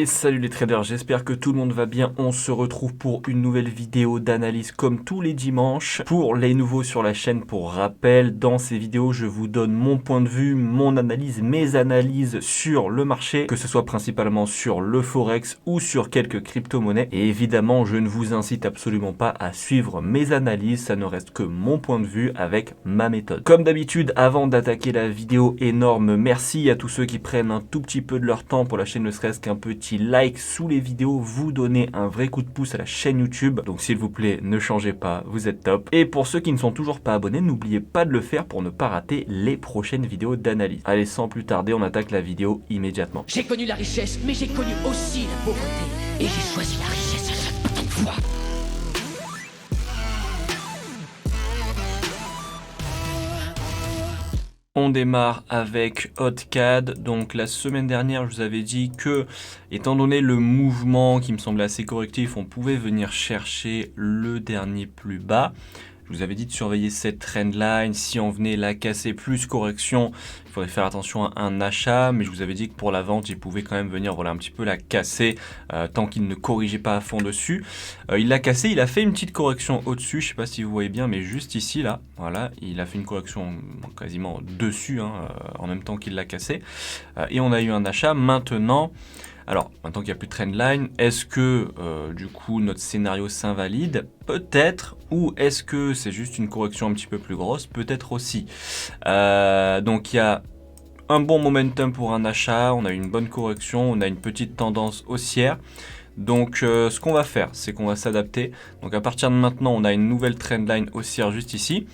salut les traders, j'espère que tout le monde va bien. On se retrouve pour une nouvelle vidéo d'analyse comme tous les dimanches. Pour les nouveaux sur la chaîne, pour rappel, dans ces vidéos, je vous donne mon point de vue, mon analyse, mes analyses sur le marché, que ce soit principalement sur le Forex ou sur quelques crypto-monnaies. Et évidemment, je ne vous incite absolument pas à suivre mes analyses, ça ne reste que mon point de vue avec ma méthode. Comme d'habitude, avant d'attaquer la vidéo énorme, merci à tous ceux qui prennent un tout petit peu de leur temps pour la chaîne, ne serait-ce qu'un petit like sous les vidéos, vous donnez un vrai coup de pouce à la chaîne YouTube. Donc s'il vous plaît, ne changez pas, vous êtes top. Et pour ceux qui ne sont toujours pas abonnés, n'oubliez pas de le faire pour ne pas rater les prochaines vidéos d'analyse. Allez, sans plus tarder, on attaque la vidéo immédiatement. J'ai connu la richesse, mais j'ai connu aussi la pauvreté. Et j'ai choisi la richesse à chaque putain de fois. On démarre avec HotCAD. Donc la semaine dernière, je vous avais dit que, étant donné le mouvement qui me semblait assez correctif, on pouvait venir chercher le dernier plus bas. Je vous avais dit de surveiller cette trendline. Si on venait la casser plus correction, il faudrait faire attention à un achat. Mais je vous avais dit que pour la vente, il pouvait quand même venir un petit peu la casser tant qu'il ne corrigeait pas à fond dessus. Il l'a cassé, il a fait une petite correction au-dessus. Je ne sais pas si vous voyez bien, mais juste ici, là, voilà, il a fait une correction quasiment dessus en même temps qu'il l'a cassé. Et on a eu un achat. Alors, maintenant qu'il n'y a plus de trendline, est-ce que du coup notre scénario s'invalide? Peut-être, ou est-ce que c'est juste une correction un petit peu plus grosse? Peut-être aussi. Donc il y a un bon momentum pour un achat, on a une bonne correction, on a une petite tendance haussière. Donc ce qu'on va faire, c'est qu'on va s'adapter. Donc à partir de maintenant, on a une nouvelle trendline haussière juste ici.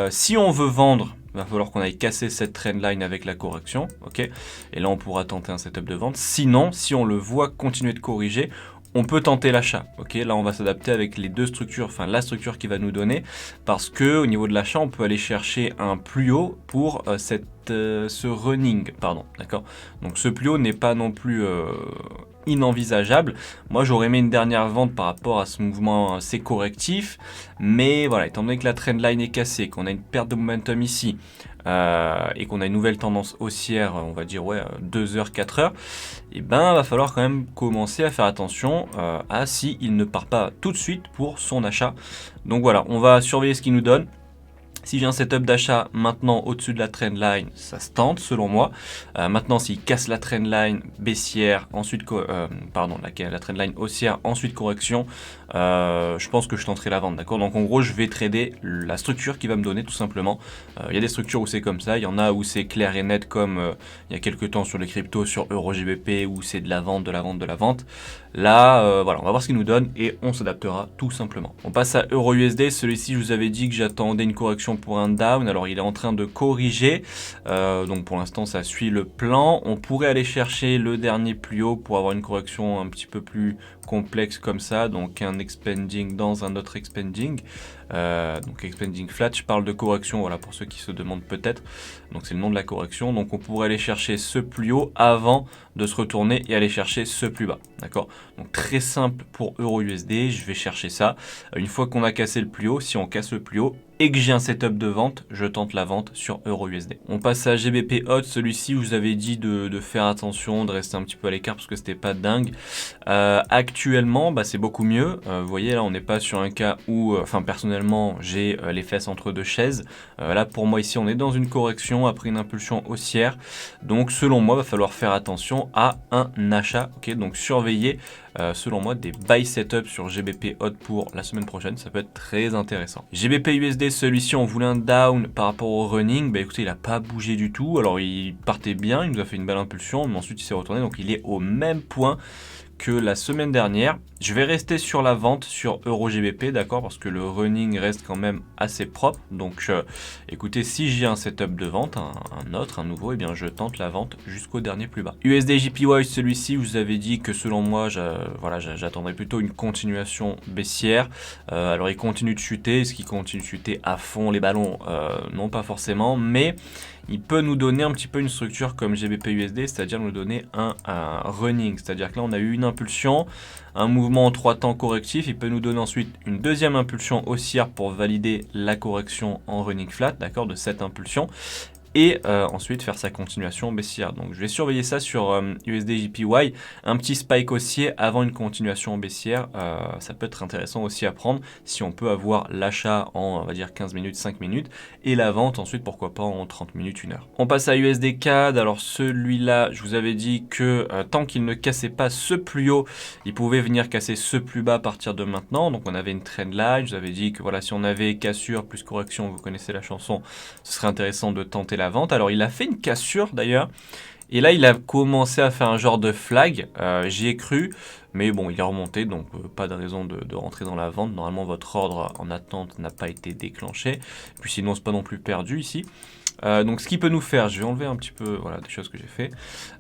Si on veut vendre, il va falloir qu'on aille casser cette trendline avec la correction, ok. Et là, on pourra tenter un setup de vente. Sinon, si on le voit continuer de corriger, on peut tenter l'achat, ok. Là, on va s'adapter avec les deux structures, enfin la structure qui va nous donner, parce que au niveau de l'achat, on peut aller chercher un plus haut pour ce running, pardon, d'accord. Donc ce plus haut n'est pas non plus inenvisageable. Moi, j'aurais aimé une dernière vente par rapport à ce mouvement assez correctif, mais voilà, étant donné que la trendline est cassée, qu'on a une perte de momentum ici, et qu'on a une nouvelle tendance haussière, on va dire 2 heures, 4 heures, et ben va falloir quand même commencer à faire attention à si il ne part pas tout de suite pour son achat. Donc voilà, on va surveiller ce qu'il nous donne. Si j'ai un setup d'achat maintenant au-dessus de la trendline, ça se tente selon moi. Maintenant, s'il casse la trendline baissière, ensuite la trendline haussière, ensuite correction, je pense que je tenterai la vente, d'accord. Donc en gros, je vais trader la structure qui va me donner tout simplement. Il y a des structures où c'est comme ça, il y en a où c'est clair et net comme il y a quelques temps sur les cryptos, sur EuroGBP, où c'est de la vente, de la vente, de la vente. Là, voilà, on va voir ce qu'il nous donne et on s'adaptera tout simplement. On passe à EURUSD. Celui-ci, je vous avais dit que j'attendais une correction pour un down. Alors, il est en train de corriger. Donc, pour l'instant, ça suit le plan. On pourrait aller chercher le dernier plus haut pour avoir une correction un petit peu plus complexe comme ça. Donc, un expanding dans un autre expanding. Donc, expanding flat. Je parle de correction, voilà, pour ceux qui se demandent peut-être. Donc, c'est le nom de la correction. Donc, on pourrait aller chercher ce plus haut avant de se retourner et aller chercher ce plus bas. D'accord? Donc très simple pour EURUSD, je vais chercher ça. Une fois qu'on a cassé le plus haut, si on casse le plus haut et que j'ai un setup de vente, je tente la vente sur EURUSD. On passe à GBP HOT, celui-ci, je vous avais dit de faire attention, de rester un petit peu à l'écart parce que c'était pas dingue. Actuellement, c'est beaucoup mieux. Vous voyez, là, on n'est pas sur un cas où, personnellement, j'ai les fesses entre deux chaises. Là, pour moi, ici, on est dans une correction après une impulsion haussière. Donc, selon moi, il va falloir faire attention à un achat. Ok, donc surveiller, selon moi, des buy setups sur GBP HOT pour la semaine prochaine. Ça peut être très intéressant. GBP USD, celui-ci, on voulait un down par rapport au running. Écoutez, il n'a pas bougé du tout. Alors, il partait bien, il nous a fait une belle impulsion, mais ensuite, il s'est retourné. Donc, il est au même point que la semaine dernière. Je vais rester sur la vente sur EuroGBP, d'accord, parce que le running reste quand même assez propre. Donc écoutez, si j'ai un setup de vente, un nouveau, et bien je tente la vente jusqu'au dernier plus bas. USD JPY, celui-ci, je vous avais dit que selon moi, j'attendrais plutôt une continuation baissière. Alors il continue de chuter, est-ce qu'il continue de chuter à fond les ballons? Non, pas forcément, mais il peut nous donner un petit peu une structure comme GBP USD, c'est-à-dire nous donner un running, c'est-à-dire que là on a eu une impulsion, un mouvement en 3 temps correctif, il peut nous donner ensuite une deuxième impulsion haussière pour valider la correction en running flat, d'accord, de cette impulsion. et ensuite faire sa continuation baissière. Donc je vais surveiller ça sur USD/JPY, un petit spike haussier avant une continuation baissière, ça peut être intéressant aussi à prendre si on peut avoir l'achat en on va dire 15 minutes, 5 minutes et la vente ensuite pourquoi pas en 30 minutes, 1 heure. On passe à USD/CAD, alors celui-là je vous avais dit que tant qu'il ne cassait pas ce plus haut, il pouvait venir casser ce plus bas à partir de maintenant, donc on avait une trendline, je vous avais dit que voilà si on avait cassure plus correction, vous connaissez la chanson, ce serait intéressant de tenter la vente. Alors il a fait une cassure d'ailleurs, et là il a commencé à faire un genre de flag, j'y ai cru, mais bon il est remonté, donc pas de raison de rentrer dans la vente. Normalement votre ordre en attente n'a pas été déclenché, puis sinon c'est pas non plus perdu ici. Donc ce qui peut nous faire, je vais enlever un petit peu voilà, des choses que j'ai fait,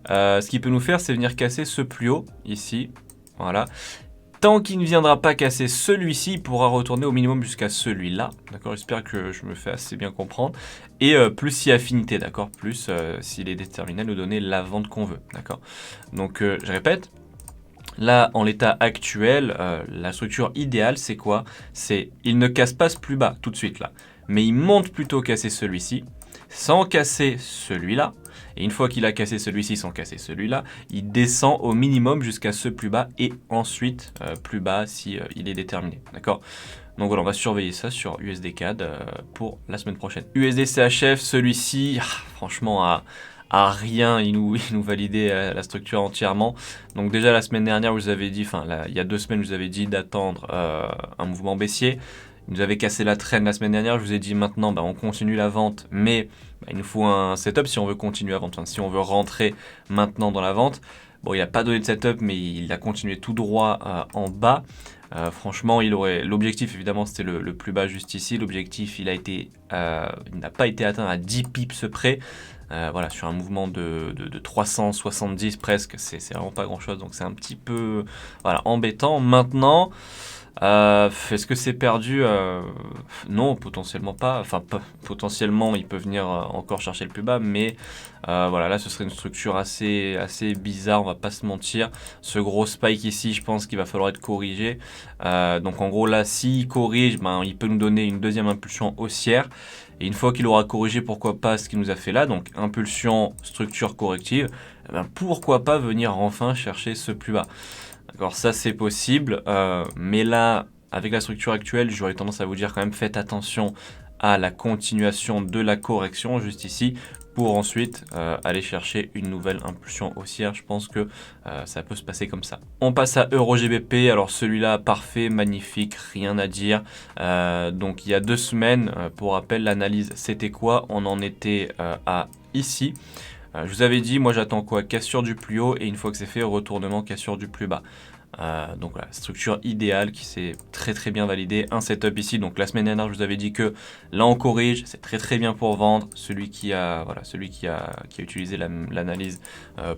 ce qui peut nous faire c'est venir casser ce plus haut ici, voilà. Tant qu'il ne viendra pas casser celui-ci, il pourra retourner au minimum jusqu'à celui-là. D'accord, j'espère que je me fais assez bien comprendre. Et plus si affinité, d'accord, plus s'il est déterminé à nous donner la vente qu'on veut. D'accord. Donc je répète, là en l'état actuel, la structure idéale c'est quoi? C'est il ne casse pas ce plus bas tout de suite là, mais il monte plutôt casser celui-ci, sans casser celui-là. Et une fois qu'il a cassé celui-ci sans casser celui-là, il descend au minimum jusqu'à ce plus bas et ensuite plus bas si il est déterminé. D'accord? Donc voilà, on va surveiller ça sur USD/CAD pour la semaine prochaine. USD/CHF, celui-ci, franchement, à rien, il nous validait la structure entièrement. Donc déjà la semaine dernière, je vous avais dit, enfin il y a 2 semaines, je vous avais dit d'attendre un mouvement baissier. Il nous avait cassé la traîne la semaine dernière, je vous ai dit maintenant on continue la vente, mais il nous faut un setup si on veut continuer à vendre, enfin, si on veut rentrer maintenant dans la vente. Bon, il n'a pas donné de setup, mais il a continué tout droit en bas. Franchement, l'objectif évidemment c'était le plus bas juste ici. L'objectif il n'a pas été atteint à 10 pips près. Voilà, sur un mouvement de 370 presque, c'est vraiment pas grand chose, donc c'est un petit peu voilà, embêtant. Maintenant, est-ce que c'est perdu? Non, potentiellement pas. Enfin, potentiellement, il peut venir encore chercher le plus bas, mais voilà, là, ce serait une structure assez bizarre, on va pas se mentir. Ce gros spike ici, je pense qu'il va falloir être corrigé. Donc, en gros, là, s'il corrige, il peut nous donner une deuxième impulsion haussière. Et une fois qu'il aura corrigé, pourquoi pas ce qu'il nous a fait là, donc impulsion, structure corrective, pourquoi pas venir enfin chercher ce plus bas. D'accord, ça c'est possible, mais là, avec la structure actuelle, j'aurais tendance à vous dire quand même faites attention à la continuation de la correction juste ici, pour ensuite aller chercher une nouvelle impulsion haussière. Je pense que ça peut se passer comme ça. On passe à EUR/GBP, alors celui-là parfait, magnifique, rien à dire. Donc il y a 2 semaines, pour rappel, l'analyse c'était quoi? On en était à ici. Je vous avais dit, moi j'attends quoi? Cassure du plus haut et une fois que c'est fait, retournement, cassure du plus bas. Donc voilà, structure idéale qui s'est très bien validée. Un setup ici, donc la semaine dernière je vous avais dit que là on corrige, c'est très bien pour vendre. Celui qui a utilisé l'analyse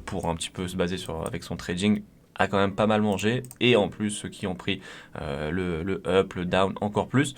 pour un petit peu se baser avec son trading a quand même pas mal mangé, et en plus ceux qui ont pris le up, le down encore plus.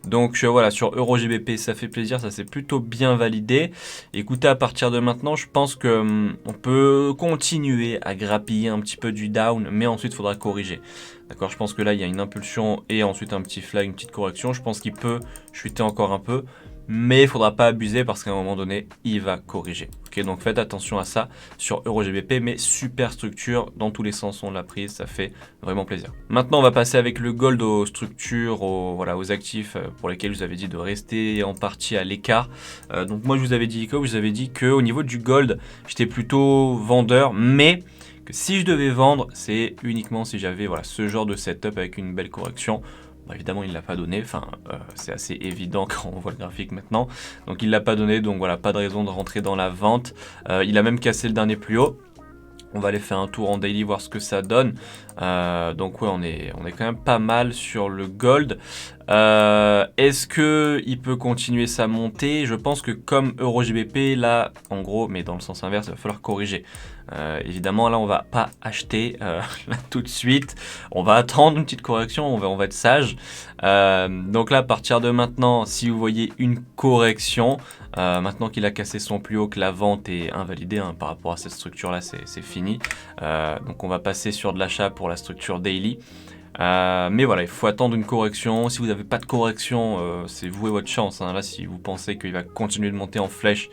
Donc voilà, sur EUR/GBP ça fait plaisir, ça s'est plutôt bien validé. Écoutez, à partir de maintenant je pense que on peut continuer à grappiller un petit peu du down, mais ensuite il faudra corriger. D'accord, je pense que là il y a une impulsion et ensuite un petit flag, une petite correction. Je pense qu'il peut chuter encore un peu, mais il ne faudra pas abuser parce qu'à un moment donné, il va corriger. Ok, donc faites attention à ça sur EUR/GBP, mais super structure, dans tous les sens on l'a prise, ça fait vraiment plaisir. Maintenant, on va passer avec le gold aux structures, aux actifs pour lesquels je vous avais dit de rester en partie à l'écart. Donc moi, je vous avais dit qu'au niveau du gold, j'étais plutôt vendeur, mais que si je devais vendre, c'est uniquement si j'avais ce genre de setup avec une belle correction. Évidemment, il ne l'a pas donné, c'est assez évident quand on voit le graphique maintenant. Donc il ne l'a pas donné, donc voilà, pas de raison de rentrer dans la vente. Il a même cassé le dernier plus haut. On va aller faire un tour en daily, voir ce que ça donne. Donc ouais, on est quand même pas mal sur le gold. Est-ce qu'il peut continuer sa montée? Je pense que comme EUR/GBP, là, en gros, mais dans le sens inverse, il va falloir corriger. Évidemment, là, on va pas acheter là, tout de suite. On va attendre une petite correction, on va être sage. Donc là, à partir de maintenant, si vous voyez une correction, maintenant qu'il a cassé son plus haut, que la vente est invalidée par rapport à cette structure-là, c'est fini. Donc on va passer sur de l'achat pour la structure daily. Mais voilà, il faut attendre une correction. Si vous n'avez pas de correction, c'est vous et votre chance. Là, si vous pensez qu'il va continuer de monter en flèche,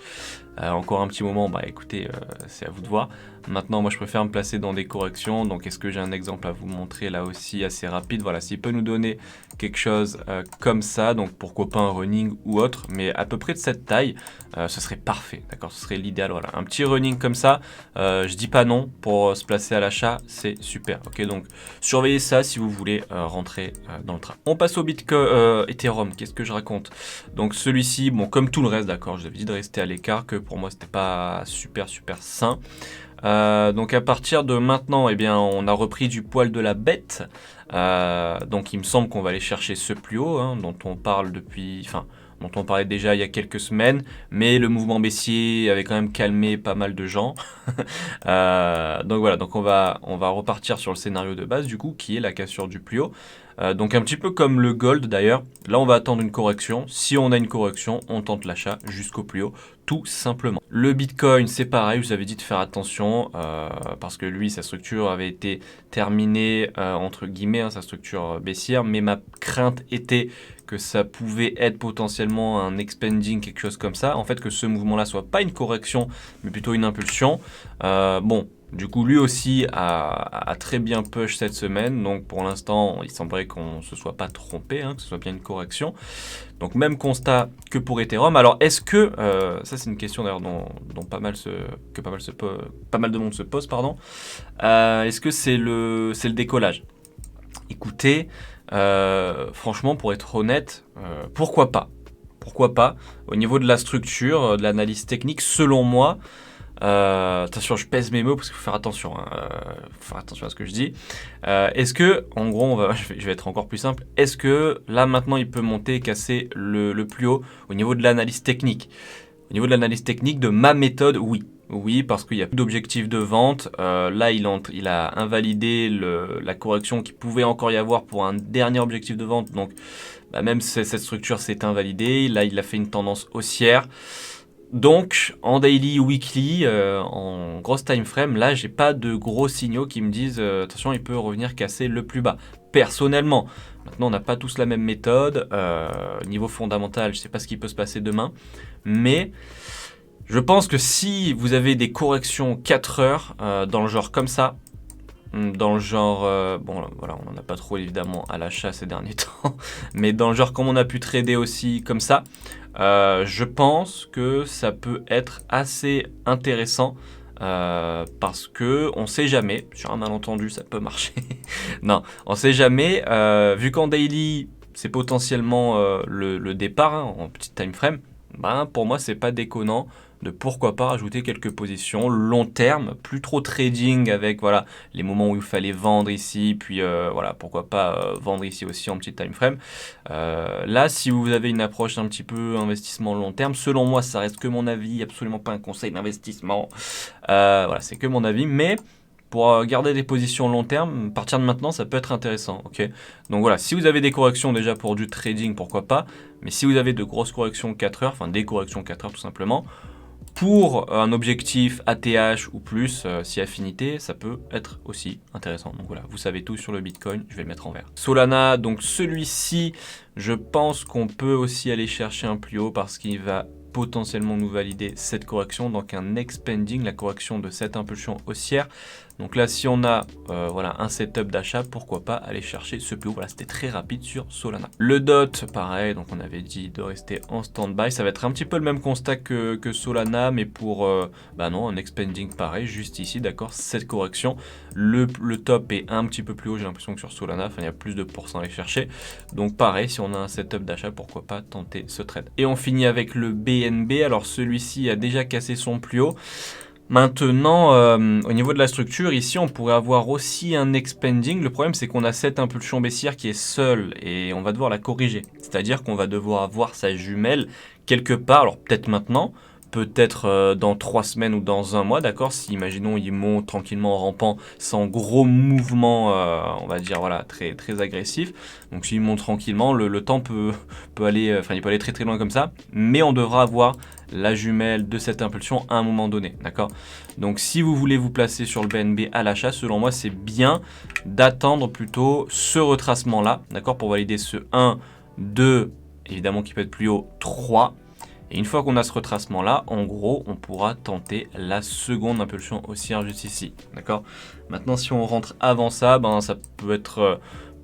encore un petit moment, bah écoutez, c'est à vous de voir. Maintenant, moi je préfère me placer dans des corrections, donc est-ce que j'ai un exemple à vous montrer là aussi assez rapide? Voilà, s'il peut nous donner quelque chose comme ça, donc pourquoi pas un running ou autre, mais à peu près de cette taille, ce serait parfait, d'accord? Ce serait l'idéal, voilà. Un petit running comme ça, je dis pas non pour se placer à l'achat, c'est super, ok? Donc surveillez ça si vous voulez rentrer dans le train. On passe au Bitcoin Ethereum, qu'est-ce que je raconte? Donc celui-ci, bon comme tout le reste, d'accord, je vous avais dit de rester à l'écart, que pour moi c'était pas super sain. Donc à partir de maintenant, eh bien, on a repris du poil de la bête. Donc il me semble qu'on va aller chercher ce plus haut, hein, dont on parle dont on parlait déjà il y a quelques semaines, mais le mouvement baissier avait quand même calmé pas mal de gens. Donc voilà, donc on va repartir sur le scénario de base du coup, qui est la cassure du plus haut. Donc un petit peu comme le gold d'ailleurs, là on va attendre une correction. Si on a une correction, on tente l'achat jusqu'au plus haut, tout simplement. Le Bitcoin, c'est pareil, je vous avais dit de faire attention, parce que lui, sa structure avait été terminée, entre guillemets, hein, sa structure baissière, mais ma crainte était que ça pouvait être potentiellement un expanding, quelque chose comme ça. En fait, que ce mouvement-là soit pas une correction, mais plutôt une impulsion. Bon, du coup, lui aussi a très bien push cette semaine. Donc, pour l'instant, il semblerait qu'on ne se soit pas trompé, hein, que ce soit bien une correction. Donc, même constat que pour Ethereum. Alors, est-ce que, ça c'est une question d'ailleurs dont pas mal de monde se pose, pardon. Est-ce que c'est le décollage? Écoutez, franchement, pour être honnête, pourquoi pas? Pourquoi pas? Au niveau de la structure, de l'analyse technique, selon moi, attention, je pèse mes mots parce qu'il faut faire attention, hein, faut faire attention à ce que je dis. Est-ce que, en gros, je vais être encore plus simple, est-ce que là maintenant il peut monter et casser le plus haut au niveau de l'analyse technique? Au niveau de l'analyse technique de ma méthode, oui. Oui, parce qu'il y a plus d'objectifs de vente. Là, il a invalidé la correction qu'il pouvait encore y avoir pour un dernier objectif de vente. Donc, bah, même cette structure s'est invalidée. Là, il a fait une tendance haussière. Donc, en daily, weekly, en grosse time frame, là, j'ai pas de gros signaux qui me disent attention, il peut revenir casser le plus bas. Personnellement, maintenant, on n'a pas tous la même méthode. Niveau fondamental, je sais pas ce qui peut se passer demain, mais je pense que si vous avez des corrections 4 heures dans le genre comme ça, dans le genre, bon voilà, on n'en a pas trop évidemment à l'achat ces derniers temps, mais dans le genre comme on a pu trader aussi comme ça, je pense que ça peut être assez intéressant parce que on sait jamais, sur un malentendu ça peut marcher, non, on sait jamais, vu qu'en daily c'est potentiellement le départ hein, en petit time frame, ben, pour moi c'est pas déconnant de pourquoi pas rajouter quelques positions long terme, plus trop trading avec voilà les moments où il fallait vendre ici, puis voilà pourquoi pas vendre ici aussi en petit time frame. Là, si vous avez une approche un petit peu investissement long terme, selon moi, ça reste que mon avis, absolument pas un conseil d'investissement. Voilà, c'est que mon avis, mais pour garder des positions long terme, à partir de maintenant, ça peut être intéressant. Ok. Donc voilà, si vous avez des corrections déjà pour du trading, pourquoi pas. Mais si vous avez de grosses corrections 4 heures, enfin des corrections 4 heures tout simplement, pour un objectif ATH ou plus, si affinité, ça peut être aussi intéressant. Donc voilà, vous savez tout sur le Bitcoin, je vais le mettre en vert. Solana, donc celui-ci, je pense qu'on peut aussi aller chercher un plus haut parce qu'il va potentiellement nous valider cette correction, donc un expanding, la correction de cette impulsion haussière. Donc là, si on a voilà, un setup d'achat, pourquoi pas aller chercher ce plus haut. Voilà, c'était très rapide sur Solana. Le DOT, pareil, donc on avait dit de rester en stand-by. Ça va être un petit peu le même constat que Solana, mais pour, bah non, un expanding pareil, juste ici, d'accord, cette correction. Le top est un petit peu plus haut, j'ai l'impression que sur Solana, enfin il y a plus de pourcents à aller chercher. Donc pareil, si on a un setup d'achat, pourquoi pas tenter ce trade. Et on finit avec le BNB. Alors celui-ci a déjà cassé son plus haut. Maintenant, au niveau de la structure, ici, on pourrait avoir aussi un expanding. Le problème, c'est qu'on a cette impulsion baissière qui est seule et on va devoir la corriger. C'est-à-dire qu'on va devoir avoir sa jumelle quelque part, alors peut-être maintenant, peut-être dans 3 semaines ou dans 1 mois, d'accord? Si, imaginons, il monte tranquillement en rampant sans gros mouvement, on va dire, voilà, très, très agressif. Donc, s'il monte tranquillement, le temps peut aller, enfin, il peut aller très très loin comme ça, mais on devra avoir la jumelle de cette impulsion à un moment donné, d'accord? Donc, si vous voulez vous placer sur le BNB à l'achat, selon moi, c'est bien d'attendre plutôt ce retracement-là, d'accord? Pour valider ce 1, 2, évidemment qui peut être plus haut, 3. Et une fois qu'on a ce retracement là, en gros, on pourra tenter la seconde impulsion haussière juste ici. D'accord? Maintenant, si on rentre avant ça, ben, ça peut être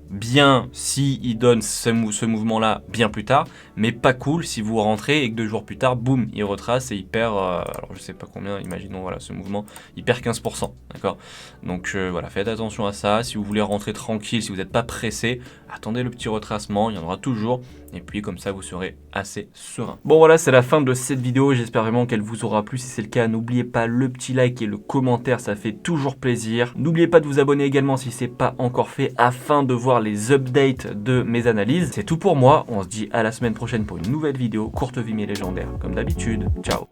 bien si il donne ce mouvement-là bien plus tard, mais pas cool si vous rentrez et que 2 jours plus tard, boum, il retrace et il perd, alors je sais pas combien, imaginons voilà ce mouvement, il perd 15%, d'accord? Donc voilà, faites attention à ça. Si vous voulez rentrer tranquille, si vous n'êtes pas pressé, attendez le petit retracement, il y en aura toujours, et puis comme ça vous serez assez serein. Bon voilà, c'est la fin de cette vidéo, j'espère vraiment qu'elle vous aura plu. Si c'est le cas, n'oubliez pas le petit like et le commentaire, ça fait toujours plaisir. N'oubliez pas de vous abonner également si c'est pas encore fait, afin de voir les updates de mes analyses. C'est tout pour moi, on se dit à la semaine prochaine pour une nouvelle vidéo, courte vie mais légendaire, comme d'habitude. Ciao.